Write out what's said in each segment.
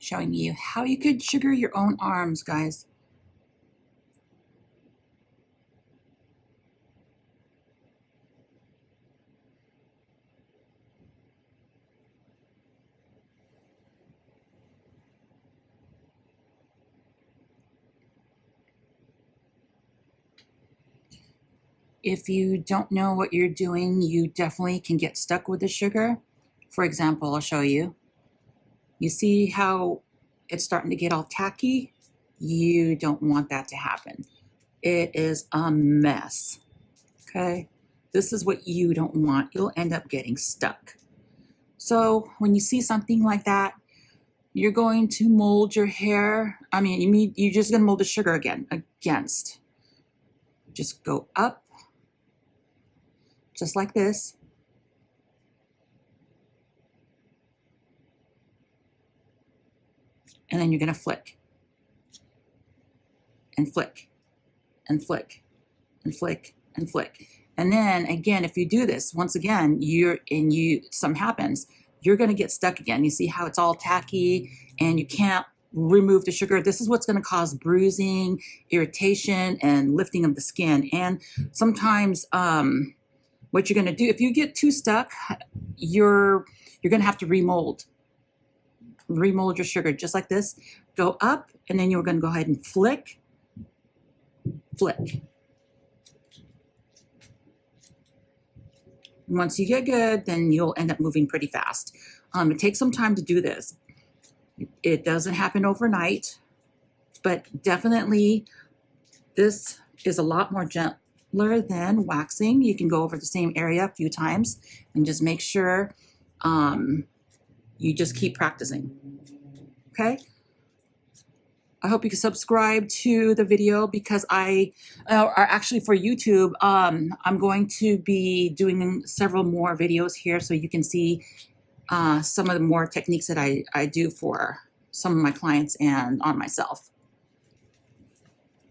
showing you how you could sugar your own arms, guys. If you don't know what you're doing, you definitely can get stuck with the sugar. For example, I'll show you. You see how it's starting to get all tacky? You don't want that to happen. It is a mess, okay? This is what you don't want. You'll end up getting stuck. So when you see something like that, you're going to mold your hair. You're just gonna mold the sugar against. Just go up, just like this. And then you're gonna flick and flick and flick and flick and flick. And then again, if you do this, once again, something happens, you're gonna get stuck again. You see how it's all tacky and you can't remove the sugar. This is what's gonna cause bruising, irritation, and lifting of the skin. And sometimes what you're gonna do, if you get too stuck, you're gonna have to remold your sugar just like this. Go up, and then you're gonna go ahead and flick. Once you get good, then you'll end up moving pretty fast. It takes some time to do this. It doesn't happen overnight, but definitely this is a lot more gentler than waxing. You can go over the same area a few times and just make sure you just keep practicing, okay? I hope you can subscribe to the video because actually for YouTube, I'm going to be doing several more videos here so you can see some of the more techniques that I do for some of my clients and on myself.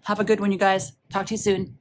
Have a good one, you guys. Talk to you soon.